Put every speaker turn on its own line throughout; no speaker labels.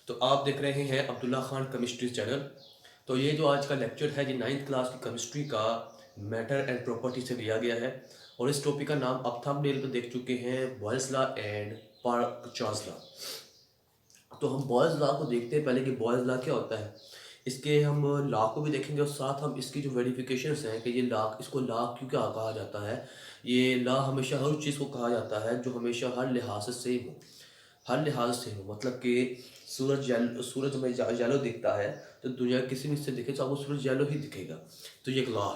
तो आप देख रहे हैं अब्दुल्ला खान केमिस्ट्री चैनल। तो ये जो आज का लेक्चर है ये 9th क्लास की केमिस्ट्री का मैटर एंड प्रॉपर्टी से लिया गया है। और इस टॉपिक का नाम आप थंबनेल पे देख चुके हैं, Boyle's law and park-Charles law. तो हम बॉयल्स लॉ को देखते हैं पहले कि बॉयल्स लॉ क्या होता है। इसके हम लॉ को भी देखेंगे और साथ हम इसकी जो वेरिफिकेशंस हैं कि ये लॉ, इसको लॉ क्यों क्या कहा जाता है। ये लॉ हमेशा हर चीज़ को कहा जाता है जो हमेशा हर लिहाज से सेम हो, हर लिहाज से हो। मतलब कि सूरज में येलो दिखता है तो दुनिया किसी भी से दिखे तो आपको सूरज येलो ही दिखेगा। तो ये एक लॉ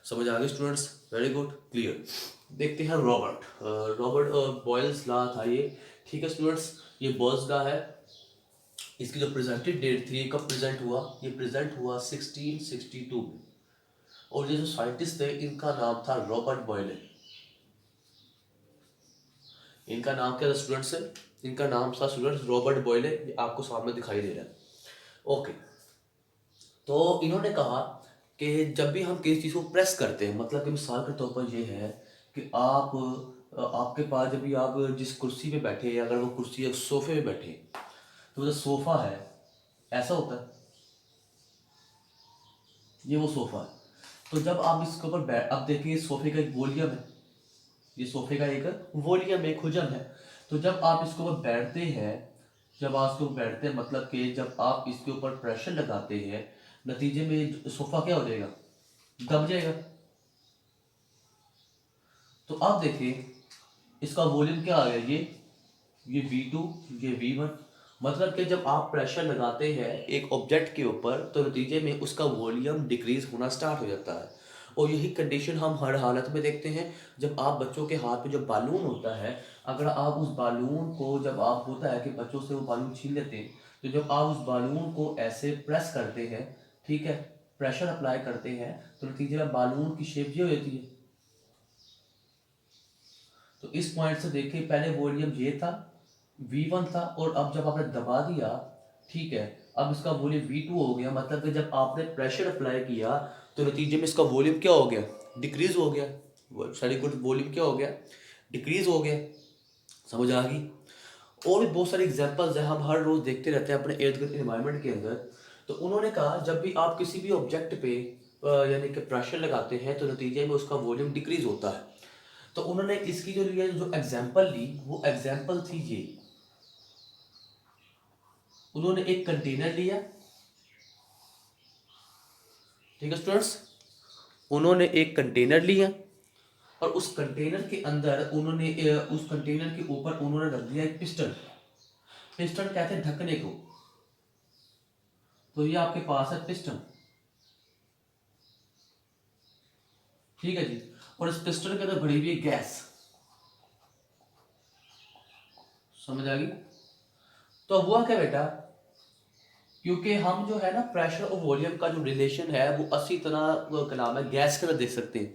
समझ आ गए स्टूडेंट्स, वेरी गुड, क्लियर। देखते हैं रॉबर्ट बॉयल्स लॉ था ये। ठीक है स्टूडेंट्स, ये बॉयल्स लॉ है। इसकी जो प्रेजेंटेड डेट थी, कब प्रेजेंट हुआ, ये प्रेजेंट हुआ 1662 में। और ये जो साइंटिस्ट थे इनका नाम था रॉबर्ट बॉयले। इनका नाम क्या था स्टूडेंट्स, इनका नाम था स्टूडेंट्स रॉबर्ट बॉयले। ये आपको सामने दिखाई दे रहा है। ओके, तो इन्होंने कहा कि जब भी हम किसी चीज़ को प्रेस करते हैं, मतलब कि मिसाल के तौर पर ये है कि आपके पास जब भी आप जिस कुर्सी पे बैठे हैं, अगर वो कुर्सी एक सोफे पे बैठे तो जो सोफ़ा है ऐसा होता है, ये वो सोफ़ा है। तो जब आप इसके ऊपर बैठ, अब देखिए सोफे का एक वॉल्यूम है, ये सोफे का एक वॉल्यूम है, एक हुजम है। तो जब आप इसके ऊपर बैठते हैं, जब आप इसके ऊपर बैठते हैं मतलब कि जब आप इसके ऊपर प्रेशर लगाते हैं, नतीजे में सोफा क्या हो जाएगा, दब जाएगा। तो आप देखिए इसका वॉल्यूम क्या आ गया, ये V2, ये V1। मतलब कि जब आप प्रेशर लगाते हैं एक ऑब्जेक्ट के ऊपर तो नतीजे में उसका वॉल्यूम डिक्रीज होना स्टार्ट हो जाता है। और यही कंडीशन हम हर हालत में देखते हैं। जब आप बच्चों के हाथ में जो बालून होता है, अगर आप उस बालून को, जब आप होता है कि बच्चों से वो बालून छीन लेते हैं, तो जब आप उस बालून को ऐसे प्रेस करते हैं, ठीक है, प्रेशर अप्लाई करते हैं, तो नतीजे में बालून की शेप ये हो जाती है। तो इस पॉइंट से देखिए पहले वॉल्यूम ये था, V1 था, और अब जब आपने दबा दिया, ठीक है, अब इसका वॉल्यूम V2 हो गया। मतलब कि जब आपने प्रेशर अप्लाई किया तो नतीजे में इसका वॉल्यूम क्या हो गया, डिक्रीज हो गया। सॉरी गुड, वॉल्यूम क्या हो गया, डिक्रीज हो गया। समझ आ गई। और भी बहुत सारे एग्जांपल्स हैं, हम हर रोज देखते रहते हैं अपने इर्द गिर्द एनवायरनमेंट के अंदर। तो उन्होंने कहा जब भी आप किसी भी ऑब्जेक्ट पे यानी कि प्रेशर लगाते हैं तो नतीजे में उसका वॉल्यूम डिक्रीज होता है। तो उन्होंने इसकी जो लिया, जो एग्जांपल ली, वो एग्जांपल थी ये। उन्होंने एक कंटेनर लिया, ठीक है स्टूडेंट्स, उन्होंने एक कंटेनर लिया और उस कंटेनर के अंदर उन्होंने उस कंटेनर के ऊपर उन्होंने रख दिया एक पिस्टन। पिस्टन कहते हैं ढकने को। तो ये आपके पास है पिस्टन, ठीक है जी। और इस पिस्टन के अंदर भरी हुई है गैस। समझ आ गई। तो हुआ क्या बेटा, क्योंकि हम जो है ना प्रेशर और वॉल्यूम का जो रिलेशन है वो अस्सी तरह का नाम है गैस के अंदर देख सकते हैं।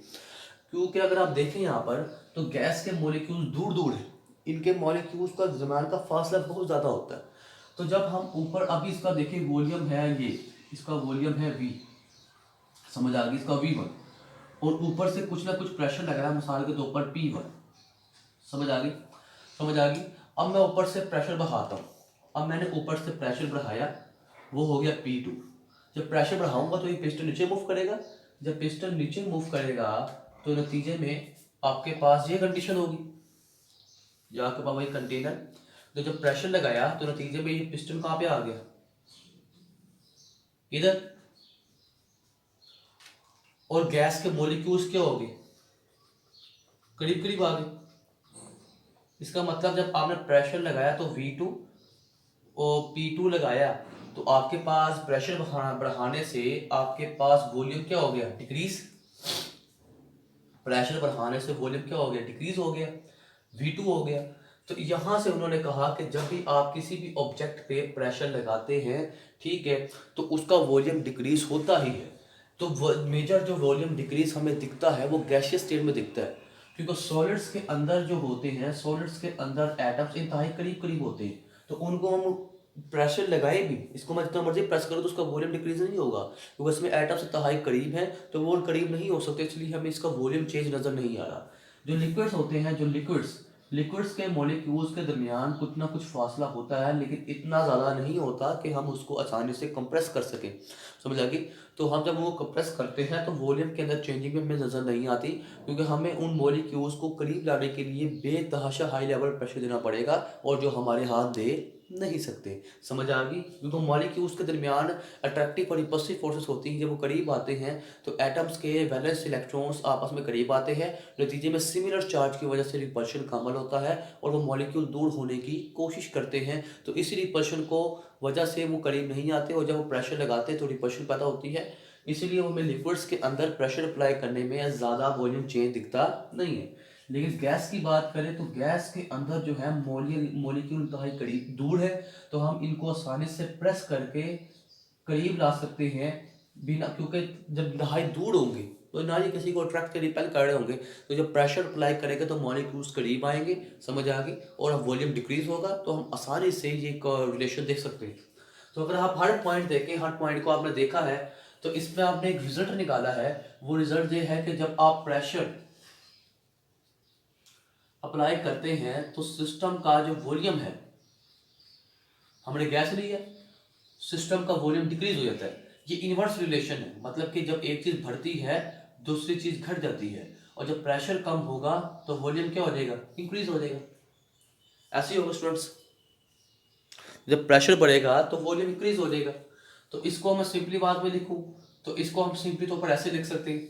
क्योंकि अगर आप देखें यहाँ पर तो गैस के मॉलिक्यूल दूर दूर है, इनके मॉलिक्यूल्स का दरम्यान का फासला बहुत ज़्यादा होता है। तो जब हम ऊपर, अभी इसका देखिए वॉल्यूम है ये, इसका वॉल्यूम है V, समझ आ गई, इसका V1, और ऊपर से कुछ ना कुछ प्रेशर लग रहा है, मिसाल के तौर पर P1। समझ आ गई, समझ आ गई। अब मैं ऊपर से प्रेशर बढ़ाता हूँ, अब मैंने ऊपर से प्रेशर बढ़ाया, वो हो गया P2। जब प्रेशर बढ़ाऊंगा तो ये पिस्टन नीचे मूव करेगा। जब पिस्टन नीचे मूव करेगा तो नतीजे में आपके पास ये कंडीशन होगी, जो आपके पास वही कंटेनर। तो जब प्रेशर लगाया तो नतीजे में ये पिस्टन कहाँ पे आ गया, इधर। और गैस के मॉलिक्यूल्स क्या हो गए, करीब करीब आ गए। इसका मतलब जब आपने प्रेशर लगाया तो V2 और P2 लगाया, तो आपके पास प्रेशर बढ़ाने से आपके पास वॉल्यूम क्या हो गया, डिक्रीज। प्रेशर बढ़ाने से वॉल्यूम क्या हो गया, डिक्रीज हो गया, V2 हो गया। तो यहां से उन्होंने कहा कि जब भी आप किसी भी ऑब्जेक्ट पे प्रेशर लगाते हैं, ठीक है, तो उसका वॉल्यूम डिक्रीज होता ही है। तो मेजर जो वॉल्यूम डिक्रीज हमें दिखता है वो गैसियस स्टेट में दिखता है, क्योंकि सॉलिड्स के अंदर जो होते हैं, सॉलिड्स के अंदर एटम्स इंतहाई करीब करीब होते हैं। तो उनको हम प्रेशर लगाए भी, इसको मैं जितना मर्जी प्रेस करूँ तो उसका वॉल्यूम डिक्रीज नहीं होगा, क्योंकि इसमें एटम्स इंतहाई करीब हैं, तो वो करीब नहीं हो सकते, इसलिए हमें इसका वॉल्यूम चेंज नजर नहीं आ रहा। जो लिक्विड्स होते हैं, जो लिक्विड्स लिक्विड्स के मॉलिक्यूल्स के दरमियान कुछ ना कुछ फासला होता है, लेकिन इतना ज़्यादा नहीं होता कि हम उसको आसानी से कंप्रेस कर सकें। समझ आ गई? तो हम जब वो कंप्रेस करते हैं तो वॉल्यूम के अंदर चेंजिंग में हमें नज़र नहीं आती, क्योंकि हमें उन मॉलिक्यूल्स को करीब लाने के लिए बेतहाशा हाई लेवल प्रेशर देना पड़ेगा, और जो हमारे हाथ दे नहीं सकते। समझ आ गई? क्योंकि मॉलिक्यूल्स के दरमियान अट्रैक्टिव और रिपल्सिव फोर्सेस होती हैं। जब वो करीब आते हैं तो एटम्स के वैलेंस इलेक्ट्रॉन्स आपस में करीब आते हैं, नतीजे में सिमिलर चार्ज की वजह से रिपल्शन का अमल होता है और वो मॉलिक्यूल दूर होने की कोशिश करते हैं। तो इसी रिपल्शन को वजह से वो करीब नहीं आते, और जब वो प्रेशर लगाते हैं तो रिपल्शन पैदा होती है। इसीलिए हमें लिक्विड्स के अंदर प्रेशर अप्लाई करने में ज़्यादा वॉल्यूम चेंज दिखता नहीं है। लेकिन गैस की बात करें तो गैस के अंदर जो है मॉलिक्यूल इंतहाई करीब दूर है, तो हम इनको आसानी से प्रेस करके करीब ला सकते हैं बिना, क्योंकि जब इंतहाई दूर होंगे तो ना ही किसी को अट्रैक्ट कर रिपेल कर रहे होंगे, तो जब प्रेशर अप्लाई करेंगे तो मॉलिक्यूल्स करीब आएंगे। समझ आ गई? और अब वॉल्यूम डिक्रीज होगा तो हम आसानी से ये रिलेशन देख सकते हैं। तो अगर आप हर पॉइंट देखें, हर पॉइंट को आपने देखा है, तो इसमें आपने एक रिजल्ट निकाला है। वो रिजल्ट ये है कि जब आप प्रेशर अप्लाई करते हैं तो सिस्टम का जो वॉल्यूम है, हमने गैस ली है, सिस्टम का वॉल्यूम डिक्रीज हो जाता है। ये इनवर्स रिलेशन है, मतलब कि जब एक चीज बढ़ती है दूसरी चीज घट जाती है, और जब प्रेशर कम होगा तो वॉल्यूम क्या हो जाएगा? इंक्रीज हो जाएगा। ऐसे ही होगा स्टूडेंट्स, जब प्रेशर बढ़ेगा तो वॉल्यूम इंक्रीज हो जाएगा। तो इसको मैं सिंपली बात में लिखूं तो इसको हम सिंपली तौर पर ऐसे लिख सकते हैं,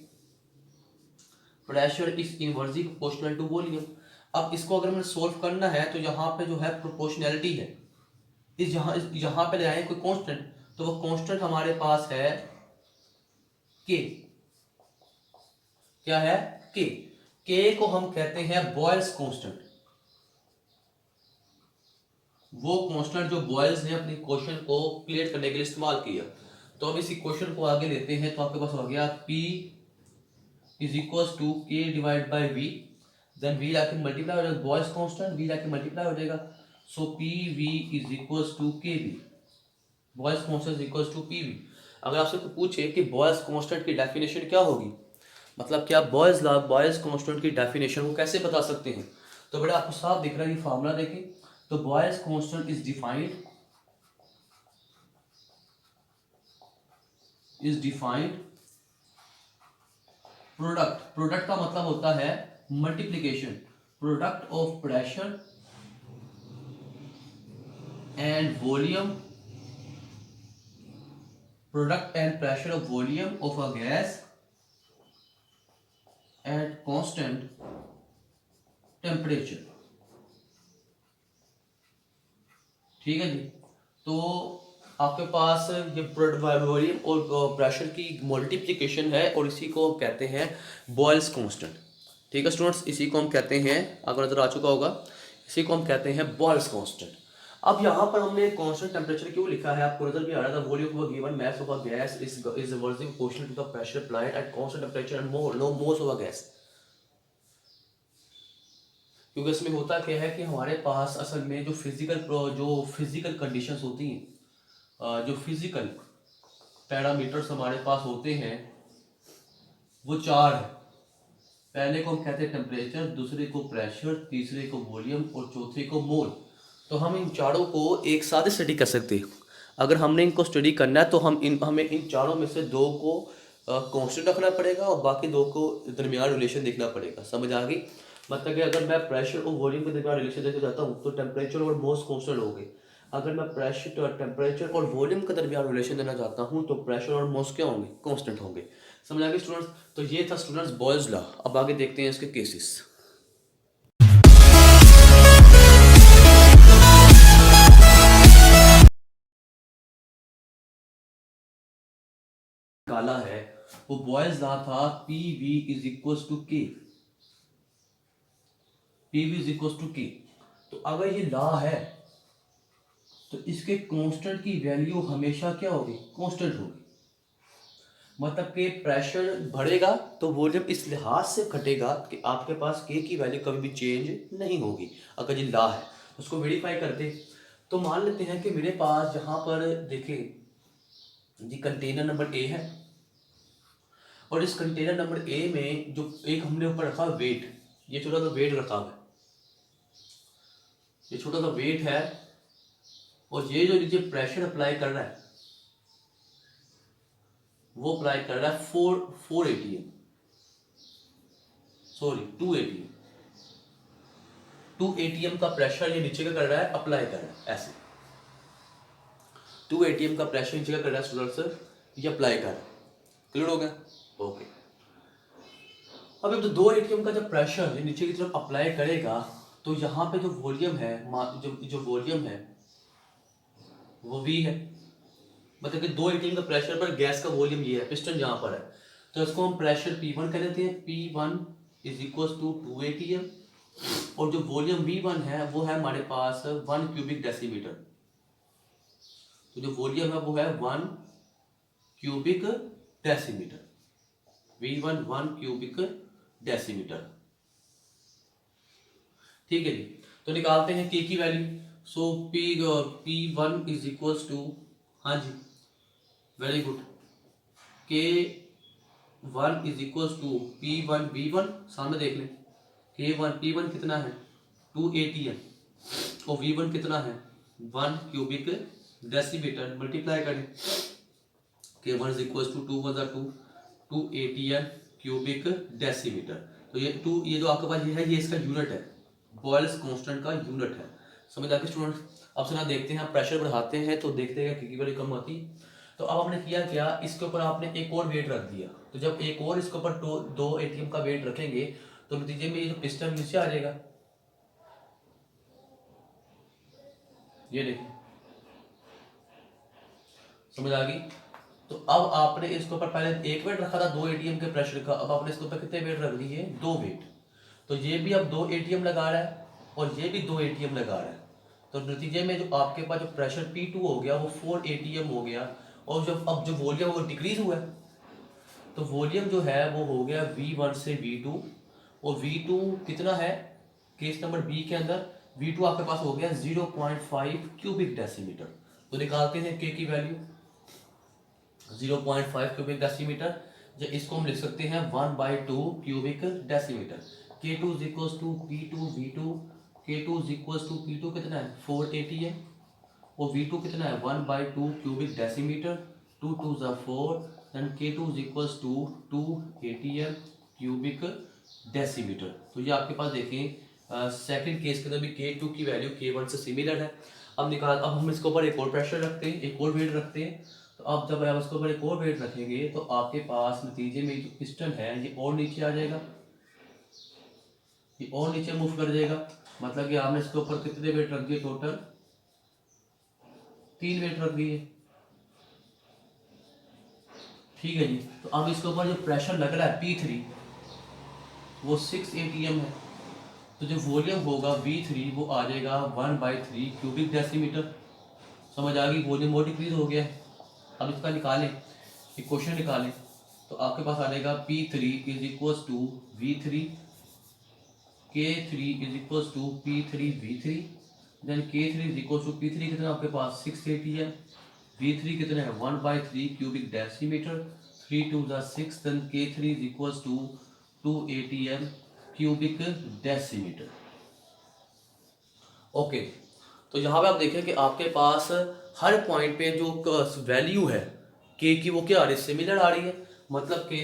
pressure is inversely proportional to volume. अब इसको अगर हमें सोल्व करना है तो यहाँ पे जो है प्रोपोर्शनैलिटी है, इस यहाँ पे ले आए कोई कांस्टेंट, तो वो कांस्टेंट हमारे पास है के। क्या है? के। के को हम कहते हैं बॉयल्स कांस्टेंट। वो कांस्टेंट जो बॉयल्स ने अपनी क्वेश्चन को क्लियर करने के लिए इस्तेमाल किया। तो अब इसी क्वेश्चन को आगे लेते हैं, तो आपके पास हो गया P is equal to K divide by V, then V आके मल्टीप्लाई हो जाएगा, बॉयल्स कांस्टेंट वी आके मल्टीप्लाई हो जाएगा। So P V is equal to K V, Boyle's constant equal to P V. अगर आपसे पूछे कि बॉयल्स कांस्टेंट की डेफिनेशन क्या होगी, मतलब कि आप बॉयल्स कांस्टेंट की डेफिनेशन को कैसे बता सकते हैं, तो बड़ा आपको साफ दिख रहा है, ये फार्मूला देखें। तो Boyle's constant is defined product का मतलब होता है multiplication, product of pressure and volume, product and pressure of volume of a gas at constant temperature. ठीक है जी। तो आपके पास ये वॉल्यूम और प्रेशर की मल्टीप्लिकेशन है, और इसी को हम कहते हैं बॉयल्स कांस्टेंट। ठीक है स्टूडेंट्स, इसी को हम कहते हैं, अगर नजर आ चुका होगा, इसी को हम कहते हैं बॉयल्स कांस्टेंट। अब यहाँ पर हमने कांस्टेंट टेम्परेचर क्यों लिखा है, आपको नजर भी आ रहा था, volume of given mass of a gas is inversely proportional to the pressure applied at constant temperature and moles of a gas. क्योंकि इसमें होता क्या है कि हमारे पास असल में जो फिजिकल कंडीशंस होती हैं, जो फिजिकल पैरामीटर्स हमारे पास होते हैं वो चार है। पहले को हम कहते हैं टेम्परेचर, दूसरे को प्रेशर, तीसरे को वॉल्यूम और चौथे को मोल। तो हम इन चारों को एक साथ स्टडी कर सकते हैं। अगर हमने इनको स्टडी करना है तो हमें इन चारों में से दो को कांस्टेंट रखना पड़ेगा और बाकी दो को दरमियान रिलेशन देखना पड़ेगा। समझ आ गई? मतलब कि अगर मैं प्रेशर और वॉल्यूम के दरमियान रिलेशन देखना चाहता हूँ तो टेम्परेचर और मोल्स कांस्टेंट हो गए। अगर मैं प्रेशर टेम्परेचर और वॉल्यूम के दरमियान रिलेशन देना चाहता हूँ तो प्रेशर और मोल्स क्या होंगे? कांस्टेंट होंगे। समझ आ गई स्टूडेंट्स? तो ये था स्टूडेंट्स बॉयल्स लॉ। अब आगे देखते हैं इसके केसेस। निकाला है वो बॉयल्स लॉ था P V is equal to K, P V is equal to K. तो अगर ये लॉ है तो इसके कांस्टेंट की वैल्यू हमेशा क्या होगी? कांस्टेंट होगी। मतलब कि प्रेशर बढ़ेगा तो वॉल्यूम इस लिहाज से घटेगा कि आपके पास के की वैल्यू कभी भी चेंज नहीं होगी। अगर ये लॉ है उसको वेरीफाई करते, तो मान लेते हैं कि मेरे पास यहाँ पर देखें जी कंटेनर नंबर ए है, और इस कंटेनर नंबर ए में जो एक हमने ऊपर रखा वेट, ये छोटा सा वेट रखा हुआ है, ये छोटा सा वेट है और ये जो नीचे प्रेशर अप्लाई कर रहा है वो अप्लाई कर रहा है 4 ATM, सॉरी 2 ATM। 2 ATM का प्रेशर ये नीचे का कर रहा है, अप्लाई कर रहा है ऐसे। 2 ATM का प्रेशर नीचे का कर रहा है स्टूडेंट्स, ये अप्लाई कर रहा है। क्लियर हो गया? ओके। अब जब 2 ATM का जब प्रेशर ये नीचे की तरफ अप्लाई करेगा तो यहाँ पे जो वॉल्यूम है, जो वॉल्यूम है वो V है। मतलब कि 2 ATM का प्रेशर पर गैस का वॉल्यूम ये है, पिस्टन जहाँ पर है, तो इसको हम प्रेशर P1 कह देते हैं। P1 is equal to 2 ATM और जो वॉल्यूम V1 है वो है हमारे पास 1 क्यूबिक डेसीमीटर। तो जो वॉल्यूम है वो है 1 cubic decimetre. V1 1 cubic decimetre. ठीक है जी, तो निकालते हैं K की value. So P1 is equal to, हाँ जी very good, K1 is equal to P1 V1, सामने देख लें। P1 कितना है 2 ATM और V1 कितना है 1 क्यूबिक डेसीमीटर। मल्टीप्लाई करें, K1 is equal to 2 + 2 ATM cubic decimetre. तो ये 2, ये जो आपके पास ये है, ये इसका यूनिट है, बॉयल्स कांस्टेंट का यूनिट है। समझ आ गया स्टूडेंट? अब से ना देखते हैं, प्रेशर बढ़ाते हैं तो देखते हैं कि वैल्यू कम आती। तो अब आपने किया क्या, इसके ऊपर आपने एक और वेट रख दिया। तो जब एक और इसके ऊपर 2 ATM का वेट रखेंगे तो नतीजे में ये जो पिस्टन नीचे आ जाएगा। ये देखिए, समझ आ गई? तो अब आपने इसके ऊपर पहले एक वेट रखा था 2 ATM के प्रेशर का, अब आपने इसके ऊपर कितने वेट रख दिए, 2 वेट। तो ये भी अब 2 ATM लगा रहा है और ये भी 2 ATM लगा रहा है। तो नतीजे में जो आपके पास जो प्रेशर P2 हो गया वो 4 ATM हो गया। और जब अब जो वॉल्यूम वो डिक्रीज हुआ है, तो वॉल्यूम जो है वो हो गया V1 से V2। और V2 कितना है केस नंबर B के अंदर, V2 आपके पास हो गया 0.5 क्यूबिक डेसीमीटर। तो निकालते हैं K की वैल्यू 0.5 क्यूबिक डेसीमीटर। जो इसको हम लिख सकते हैं 1/2 cubic decimetre. K2 is equal to P2 V2। K2 is equal to P2 कितना है 4 ATM और V2 कितना है 1/2 क्यूबिक डेसीमीटर। 2 2 ज़ा 4, then K2 is equal to 2 ATM cubic decimetre. तो ये आपके पास देखें सेकंड केस के अंदर भी K2 की वैल्यू K1 से सिमिलर है। अब हम इसके ऊपर एक और प्रेशर रखते हैं, एक और वेट रखते हैं। तो अब जब आप इसके ऊपर एक और वेट रखेंगे तो आपके पास नतीजे में जो पिस्टन है ये और नीचे आ जाएगा, ये और नीचे मूव कर जाएगा। मतलब कि आपने इसके ऊपर कितने वेट रख दिए, टोटल 3 वेट रख दिए। ठीक है जी, तो अब इसके ऊपर जो प्रेशर लग रहा है P3 वो 6 ATM है। तो जो वॉल्यूम होगा V3 वो आ जाएगा 1/3 क्यूबिक डेसीमीटर। समझ आ गई? वॉल्यूम वो डिक्रीज हो गया है। अब इसका निकालें, इक्वेशन निकालें, तो आपके पास आ जाएगा P3 is equal to V3, K3 is equal to P3 V3, then K3 is equal to P3 कितना आपके पास 6 ATM, V3 कितना है 1/3 क्यूबिक डेसीमीटर, 3 2 ज़ा 6, then K3 is equal to 2 ATM cubic decimetre. Okay, तो यहाँ पे आप देखें कि आपके पास हर पॉइंट पे जो वैल्यू है K की वो क्या आ रही है, सिमिलर आ रही है। मतलब कि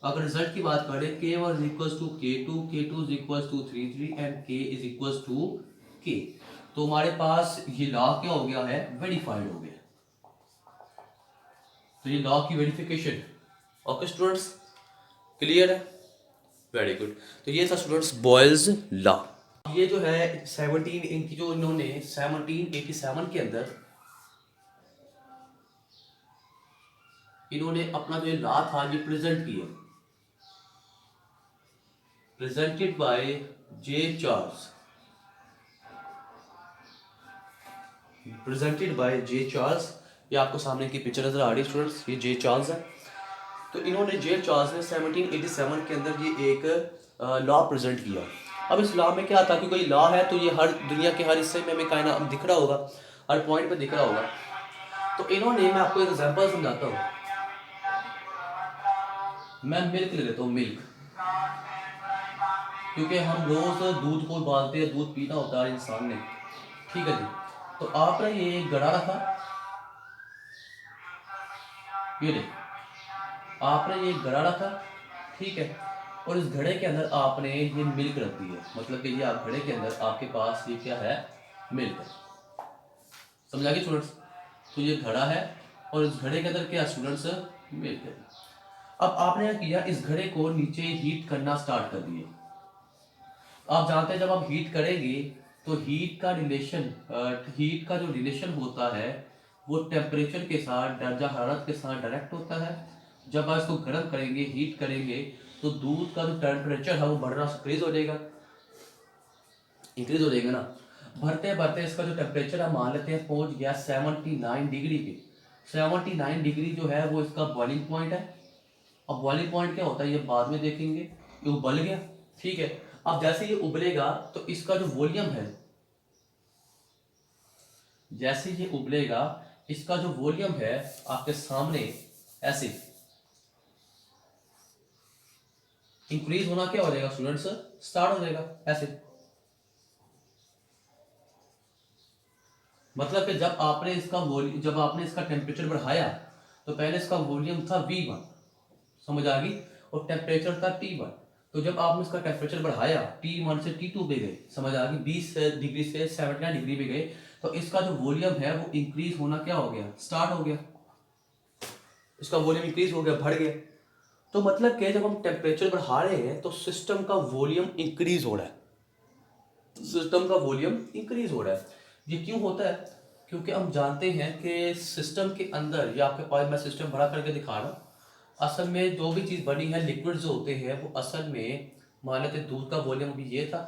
अगर रिजल्ट की बात करें K1 is equal to K2, K2 is equal to 3 and K is equal to K। तो हमारे पास ये लॉ क्या हो गया है, वेरीफाइड हो गया। तो ये लॉ की वेरिफिकेशन। ओके स्टूडेंट्स, क्लियर है? Very good. तो ये था स्टूडेंट्स बॉयल्स लॉ। ये जो है 17 इनकी जो इन्होंने 1787 के अंदर इन्होंने अपना जो लॉ था ये प्रेजेंट किया, presented by J Charles, presented by J Charles. ये आपको सामने की पिक्चर नजर आ रही है स्टूडेंट्स, ये जे चार्ल्स है। तो इन्होंने जे चार्ल्स ने 1787 के अंदर ये एक लॉ प्रेजेंट किया। अब इस लॉ में क्या था कि कोई लॉ है तो ये हर दुनिया के हर हिस्से में हमें कायना दिख रहा होगा, हर पॉइंट पे दिख रहा होगा। तो इन्होंने, मैं आपको एक एग्जांपल समझाता हूँ। मैं मिल्क ले लेता हूँ, मिल्क। क्योंकि हम रोज़ दूध को उबालते हैं, दूध पीना होता है इंसान ने, ठीक है जी। तो आपने ये गड़ा रखा, ये देखिए आपने ये गड़ा रखा, ठीक है, और इस घड़े के अंदर आपने ये मिल्क रख दी है, मतलब कि ये आप घड़े के अंदर आपके पास ये क्या है, मिल्क है। समझा गया स्टूडेंट्स? तो ये घड़ा है और इस घड़े के अंदर क्या स्टूडेंट्स, मिल्क है। अब आपने क्या किया, इस घड़े को नीचे हीट करना स्टार्ट कर दिए। आप जानते हैं जब आप हीट करेंगे तो हीट का जो रिलेशन होता है वो टेम्परेचर के साथ, दर्जा हरारत के साथ डायरेक्ट होता है। जब आप इसको गर्म करेंगे, हीट करेंगे, तो दूध का जो टेम्परेचर है वो बढ़ना इंक्रीज हो जाएगा, इंक्रीज हो जाएगा ना। भरते भरते इसका जो टेम्परेचर है मान लेते हैं पहुंच गया 79 डिग्री पे। 79 डिग्री जो है वो इसका बॉइलिंग पॉइंट है। अब बॉइलिंग पॉइंट क्या होता है ये बाद में देखेंगे। ये उबल गया, ठीक है। अब जैसे ये उबलेगा तो इसका जो वॉल्यूम है, जैसे ये उबलेगा इसका जो वॉल्यूम है आपके सामने ऐसे इंक्रीज होना क्या हो जाएगा स्टूडेंट्स, स्टार्ट हो जाएगा ऐसे। मतलब कि जब आपने इसका टेम्परेचर बढ़ाया तो पहले इसका वॉल्यूम था V1, समझ आ गई, और टेम्परेचर था T1। तो जब आपने इसका टेम्परेचर बढ़ाया T1 से T2 पे गए, समझ आ गई, 20 डिग्री से 79 डिग्री पे गए, तो इसका जो वॉल्यूम है वो इंक्रीज होना क्या हो गया, स्टार्ट हो गया। इसका वॉल्यूम इंक्रीज हो गया, बढ़ गया। तो मतलब कि जब हम टेम्परेचर बढ़ा रहे हैं तो सिस्टम का वॉल्यूम इंक्रीज हो रहा है, सिस्टम का वॉल्यूम इंक्रीज हो रहा है। ये क्यों होता है? क्योंकि हम जानते हैं कि सिस्टम के अंदर, या आपके पास मैं सिस्टम बड़ा करके दिखा रहा हूँ, असल में जो भी चीज़ बनी है, लिक्विड जो होते हैं वो असल में, मान लेते दूध का वॉल्यूम अभी ये था,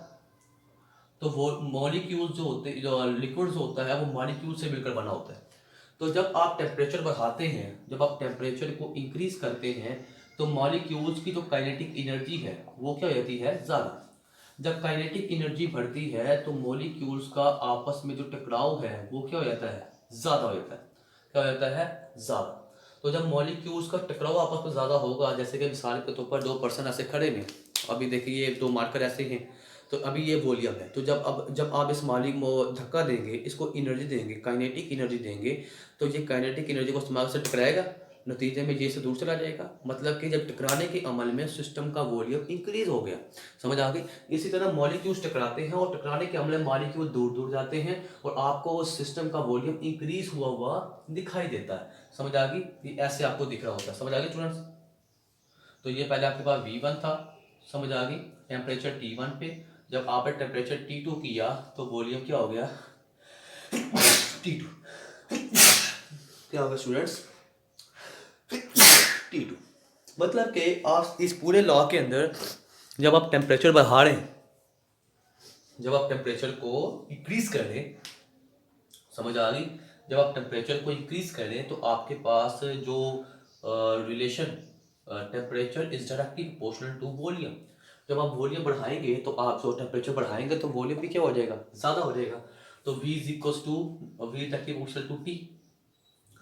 तो वो मॉलिक्यूल्स जो होते हैं, जो लिक्विड जो होता है वो मॉलिक्यूल से मिलकर बना होता है। तो जब आप टेम्परेचर बढ़ाते हैं, जब आप टेम्परेचर को इंक्रीज करते हैं, तो मॉलिक्यूल्स की जो काइनेटिक एनर्जी है वो क्या हो जाती है, ज़्यादा। जब काइनेटिक एनर्जी बढ़ती है तो मॉलिक्यूल्स का आपस में जो टकराव है वो क्या हो जाता है, ज़्यादा हो जाता है। क्या हो जाता है, ज़्यादा। तो जब मॉलिक्यूल्स का टकराव आपस में ज़्यादा होगा, जैसे कि मिसाल के तौर पर दो पर्सन ऐसे खड़े हैं, अभी देखिए ये दो मार्कर ऐसे हैं, तो अभी ये वॉल्यूम है, तो जब आप इस मालिक को धक्का देंगे, इसको एनर्जी देंगे, काइनेटिक एनर्जी देंगे, तो ये काइनेटिक एनर्जी को इस्तेमाल से टकराएगा, नतीजे में ये से दूर चला जाएगा। मतलब कि जब टकराने के अमल में सिस्टम का वॉल्यूम इंक्रीज हो गया, समझ आ गई। इसी तरह मॉलिक्यूल्स टकराते हैं और टकराने के अमल में मॉलिक्यूल दूर दूर जाते हैं और आपको सिस्टम का वॉल्यूम इंक्रीज हुआ हुआ दिखाई देता है, समझ आ गई। ये ऐसे आपको दिख रहा होता है, समझ आ गई स्टूडेंट्स। तो ये पहले आपके पास V1 था, समझ आ गई, टेम्परेचर T1 पे। जब आपने टेम्परेचर T2 किया तो वॉल्यूम क्या हो गया, T2। क्या होगा स्टूडेंट्स, T2। मतलब कि आप इस पूरे लॉ के अंदर जब आप टेम्परेचर बढ़ा रहे हैं, जब आप टेम्परेचर को इंक्रीज कर रहे हैं, समझ आ गई, जब आप टेम्परेचर को इंक्रीज कर रहे हैं तो आपके पास जो relation, temperature is directly proportional to volume. जब आप वॉल्यूम बढ़ाएंगे तो आप जो टेम्परेचर बढ़ाएंगे तो वॉल्यूम भी क्या हो जाएगा, ज़्यादा हो जाएगा। तो V is equal to V directly proportional to T।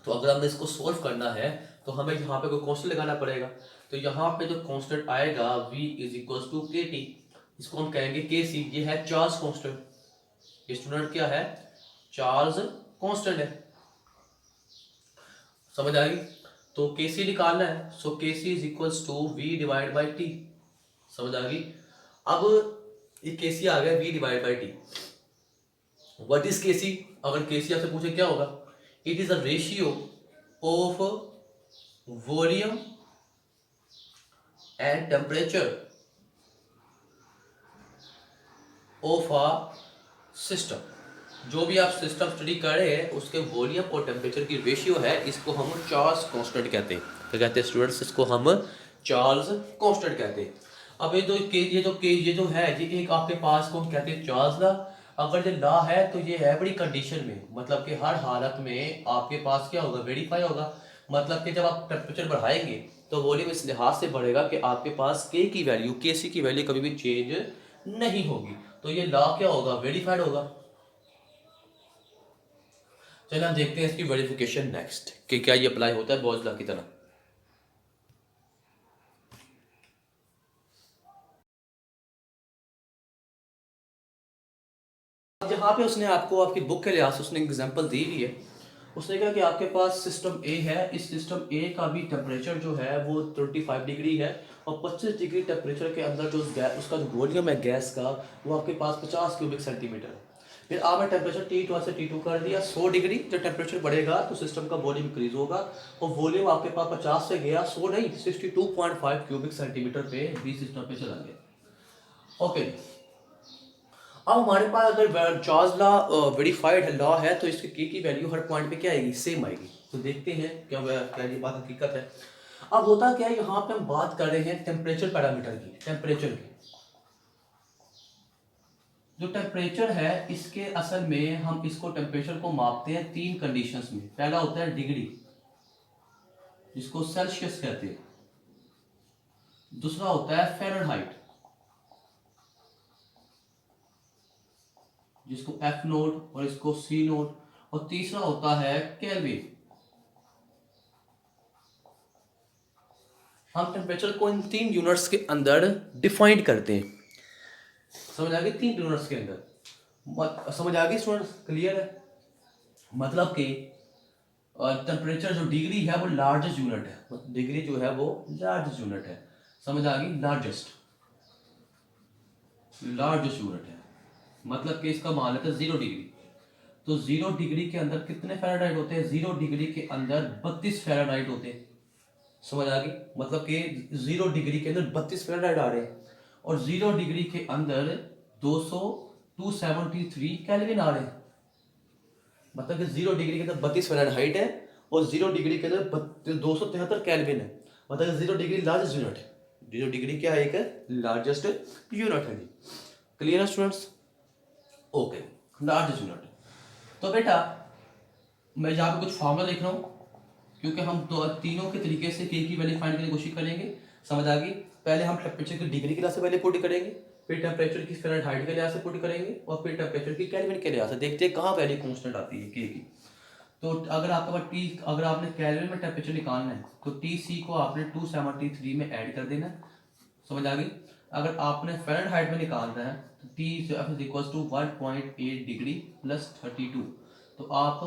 तो अगर हमें इसको सोल्व करना है तो हमें यहाँ पे कोई कांस्टेंट लगाना पड़ेगा। तो यहाँ पे जो कांस्टेंट आएगा V is equal to KT, इसको हम कहेंगे KC। ये है चार्ल्स कांस्टेंट, ये स्टूडेंट क्या है, चार्ल्स कांस्टेंट है, समझ आ गई। तो KC निकालना है, so KC is equal to V divide by T, समझ आ गई। अब ये KC आ गया V divide by T। What is KC? अगर KC आपसे पूछे क्या होगा, it is a ratio of volume and temperature of a system. जो भी आप सिस्टम स्टडी कर रहे हैं उसके वॉल्यूम और टेम्परेचर की रेशियो है, इसको हम चार्ल्स कांस्टेंट कहते हैं। तो कहते हैं स्टूडेंट्स, इसको हम चार्ल्स कांस्टेंट कहते हैं। अब ये जो है ये एक आपके पास कौन कहते हैं, चार्ल्स लॉ। अगर ये लॉ है तो ये है बड़ी कंडीशन में, मतलब कि हर हालत में आपके पास क्या होगा, वेरीफाई होगा। मतलब कि जब आप टेम्परेचर बढ़ाएंगे तो वॉल्यूम इस लिहाज से बढ़ेगा कि आपके पास के की वैल्यू, KC की वैल्यू कभी भी चेंज नहीं होगी। तो ये लॉ क्या होगा, वेरीफाइड होगा। चलिए हम देखते हैं इसकी वेरिफिकेशन नेक्स्ट, कि क्या ये अप्लाई होता है बॉयज लॉ की तरह। अब यहाँ पे उसने आपको आपकी बुक के लिहाज से उसने एग्जांपल दी हुई है। उसने कहा कि आपके पास सिस्टम ए है, इस सिस्टम ए का भी टेम्परेचर जो है वो 25 डिग्री है और 25 डिग्री टेम्परेचर के अंदर जो उसका जो वॉल्यूम है गैस का वो आपके पास 50 क्यूबिक सेंटीमीटर है। फिर आपने टेम्परेचर T1 से T2 कर दिया 100 डिग्री। जब टेम्परेचर बढ़ेगा तो सिस्टम का वॉल्यूम इंक्रीज होगा और वॉल्यूम आपके पास 50 से गया 100 नहीं 62.5 क्यूबिक सेंटीमीटर पे बी सिस्टम पे चला गया। ओके, अब हमारे पास अगर चार्ल्स लॉ वेरीफाइड है लॉ है तो इसके की वैल्यू हर पॉइंट पे क्या आएगी, सेम आएगी। तो देखते हैं क्या क्या ये बात हकीकत है। अब होता क्या है, यहाँ पे हम बात कर रहे हैं टेम्परेचर पैरामीटर की, टेम्परेचर की। जो टेम्परेचर है इसके असल में हम इसको टेम्परेचर को मापते हैं 3 कंडीशंस में। पहला होता है डिग्री, जिसको सेल्सियस कहते हैं। दूसरा होता है फ़ारेनहाइट, जिसको एफ नोट और इसको सी नोट, और तीसरा होता है केल्विन। हम टेम्परेचर को इन 3 यूनिट्स के अंदर डिफाइन करते हैं। समझ आ गई? 3 यूनिट्स के अंदर समझ आ गई स्टूडेंट्स? क्लियर है? मतलब कि टेम्परेचर जो डिग्री है वो लार्जेस्ट यूनिट है, डिग्री जो है वो लार्जेस्ट यूनिट है। समझ आ गई? लार्जेस्ट यूनिट है, मतलब कि इसका मान लेते हैं 0 डिग्री। तो 0 डिग्री के अंदर कितने फ़ारेनहाइट होते हैं? 0 डिग्री के अंदर 32 फ़ारेनहाइट होते हैं। समझ आ गई? मतलब कि 0 डिग्री के अंदर 32 फ़ारेनहाइट आ रहे हैं और 0 डिग्री के अंदर 273 केल्विन आ रहे हैं। मतलब कि 0 डिग्री के अंदर 32 फ़ारेनहाइट है और 0 डिग्री के अंदर 273 केल्विन है। मतलब 0 डिग्री लार्जेस्ट यूनिट है। 0 डिग्री क्या है? एक लार्जेस्ट यूनिट है जी। क्लियर है स्टूडेंट्स? Okay, largest unit. तो बेटा मैं यहाँ पे कुछ फॉर्मूला लिख रहा हूँ क्योंकि हम तीनों के तरीके से के की वैल्यू फाइंड करने की कोशिश करेंगे। समझ आ गई? पहले हम टेम्परेचर की डिग्री के लिहाज से वैल्यू पुट करेंगे, फिर टेम्परेचर की फ़ारेनहाइट के लिहाज से पुट करेंगे और फिर टेम्परेचर की केल्विन के लिहाज से। देखते हैं कहाँ वैल्यू कांस्टेंट आती है के की। तो अगर आपके पास टी, अगर आपने केल्विन में टेम्परेचर निकालना है तो टी सी को आपने 273 में ऐड कर देना है। समझ आ गई? अगर आपने फ़ारेनहाइट में निकालना है तो T is equal to 1.8 degree plus 32। तो आप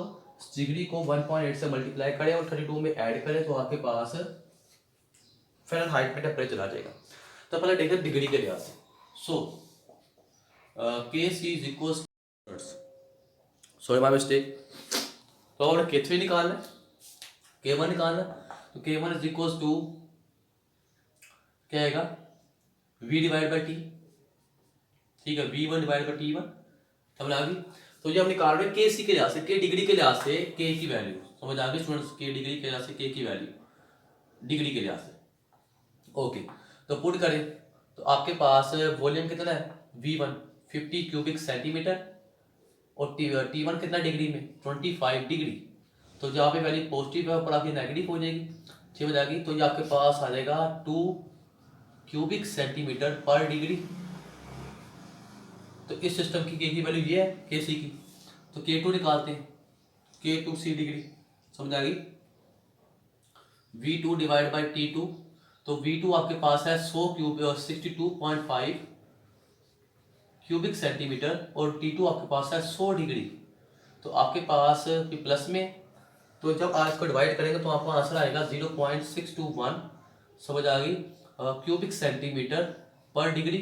डिग्री को 1.8 से मल्टीप्लाई करें और 32 में ऐड करें तो आपके पास फ़ारेनहाइट में टेम्परेचर आ जाएगा। तो पहले देखें डिग्री के लिहाज से। So K C is equal, sorry my mistake. तो हमने के3 निकालना है, K1 निकालना है। तो K1 इज इक्वल टू क्या आएगा? V divide by T. ठीक है, V1 डिवाइड बाई T1। समझ आ गई? तो ये हम निकाल रहे हैं के सी के लिहाज से, के डिग्री के लिहाज से के की वैल्यू। समझ आ गई स्टूडेंट्स? के डिग्री के लिहाज से के की वैल्यू डिग्री के लिहाज से। ओके, तो पुट करें तो आपके पास वॉल्यूम कितना है? V1 50 क्यूबिक सेंटीमीटर और T1 कितना डिग्री में? 25 डिग्री। तो जहाँ पे वैल्यू पॉजिटिव है ऊपर आपकी नेगेटिव हो जाएगी। ठीक हो जाएगी? तो ये आपके पास आ जाएगा 2 क्यूबिक सेंटीमीटर पर डिग्री। तो इस सिस्टम की के की वैल्यू ये है के सी की। तो K2 निकालते हैं, K2C डिग्री। समझ आ गई? V2 divide by T2। तो V2 आपके पास है 62.5 क्यूबिक सेंटीमीटर और T2 आपके पास है 100 डिग्री। तो आपके पास प्लस में, तो जब आज को डिवाइड करेंगे तो आपका आंसर आएगा 0.621। समझ आ गई? क्यूबिक सेंटीमीटर पर डिग्री।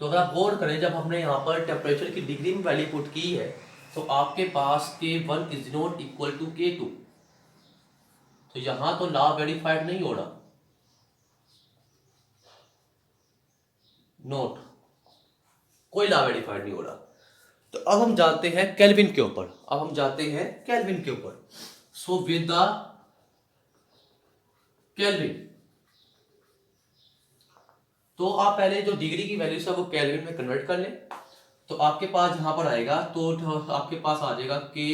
तो अगर आप गौर करें जब हमने यहाँ पर टेम्परेचर की डिग्री में वैल्यू पुट की है तो आपके पास K1 is not equal to K2। तो यहाँ तो लॉ वेरीफाइड नहीं हो रहा, नोट, कोई लॉ वेरीफाइड नहीं हो रहा। तो अब हम जाते हैं केल्विन के ऊपर। अब हम जाते हैं केल्विन के ऊपर। सो विद द केल्विन, तो आप पहले जो डिग्री की वैल्यू है वो केल्विन में कन्वर्ट कर लें। तो आपके पास यहाँ पर आएगा तो आपके पास आ जाएगा K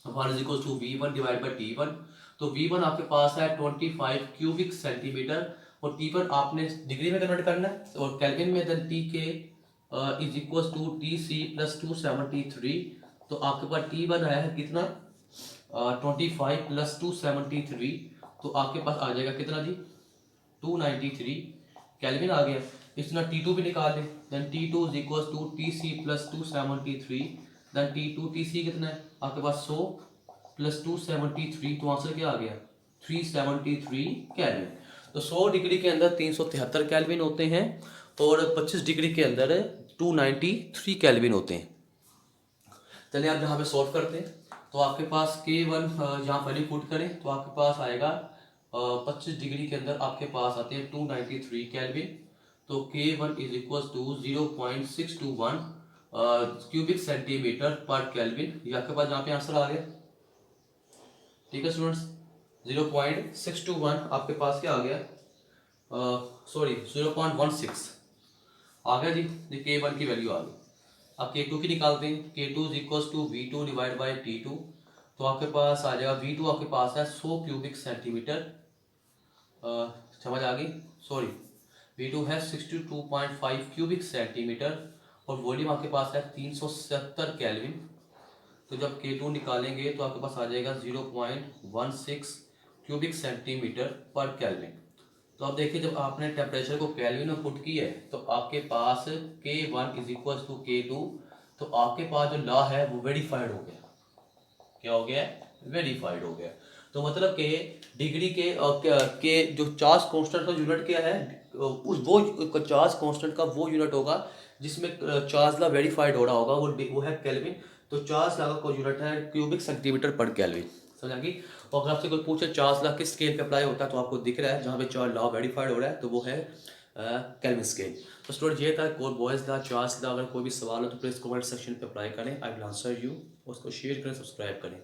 1 is equal to V1 divide by T1। तो V1 आपके पास है 25 क्यूबिक सेंटीमीटर और T1 आपने डिग्री में कन्वर्ट करना है और केल्विन में then T K is equal to T C plus 273। तो आपके पास T1 आया है कितना? 25 प्लस 273। तो आपके पास आ जाएगा कितना जी? 293 केल्विन आ गया। इस तरह T2 भी निकाल लें, then T2 is equal to TC plus 273, then T2 TC कितना है आपके पास 100 प्लस 273, तो आंसर क्या आ गया 373 केल्विन। तो 100 डिग्री के अंदर 373 केल्विन होते हैं और 25 डिग्री के अंदर 293 केल्विन होते हैं। चलिए आप यहाँ पे सॉल्व करते हैं। तो आपके पास K1 यहाँ वैल्यू पुट करें तो आपके पास आएगा 25 डिग्री के अंदर आपके पास आते हैं 293 केल्विन। तो K1 is equal to 0.621 cubic centimetre पर केल्विन। ये आपके पास यहाँ पे आंसर आ गया। ठीक है स्टूडेंट्स, 0.621 आपके पास क्या आ गया, सॉरी 0.16 आ गया जी। ये K1 की वैल्यू आ गई। अब K2 की निकालते हैं। K2 is equal to V2 divide by T2। तो आपके पास आ जाएगा V2 आपके पास है 100 क्यूबिक सेंटीमीटर, समझ आ गई, सॉरी V2 है 62.5 क्यूबिक सेंटीमीटर और वॉल्यूम आपके पास है 370 केल्विन। तो जब K2 निकालेंगे तो आपके पास आ जाएगा 0.16 क्यूबिक सेंटीमीटर पर केल्विन। तो अब देखिए जब आपने टेम्परेचर को केल्विन में पुट किया है तो आपके पास K1 is equal to K2, तो आपके पास जो लॉ है वो वेरीफाइड हो गया। क्या हो गया, वेरीफाइड हो गया। तो मतलब कि डिग्री के जो चार्ज कांस्टेंट का यूनिट क्या है, उस वो चार्ज कांस्टेंट का वो यूनिट होगा जिसमें चार्ज लॉ वेरीफाइड हो रहा होगा, वो है केल्विन। तो चार्ज लॉ का यूनिट है क्यूबिक सेंटीमीटर पर केल्विन, समझ आ गई। और अगर आपसे कोई पूछे चार्ज लॉ किस स्केल पे अप्लाई होता है तो आपको दिख रहा है जहाँ पे चार्ज लॉ वेरीफाइड हो रहा है तो वो है केल्विन स्केल। तो स्टूडेंट ये था बॉयज लॉ, चार्ज लॉ। अगर कोई भी सवाल हो तो प्लीज़ कमेंट सेक्शन पे अप्लाई करें, आई विल आंसर यू। उसको शेयर करें, सब्सक्राइब करें।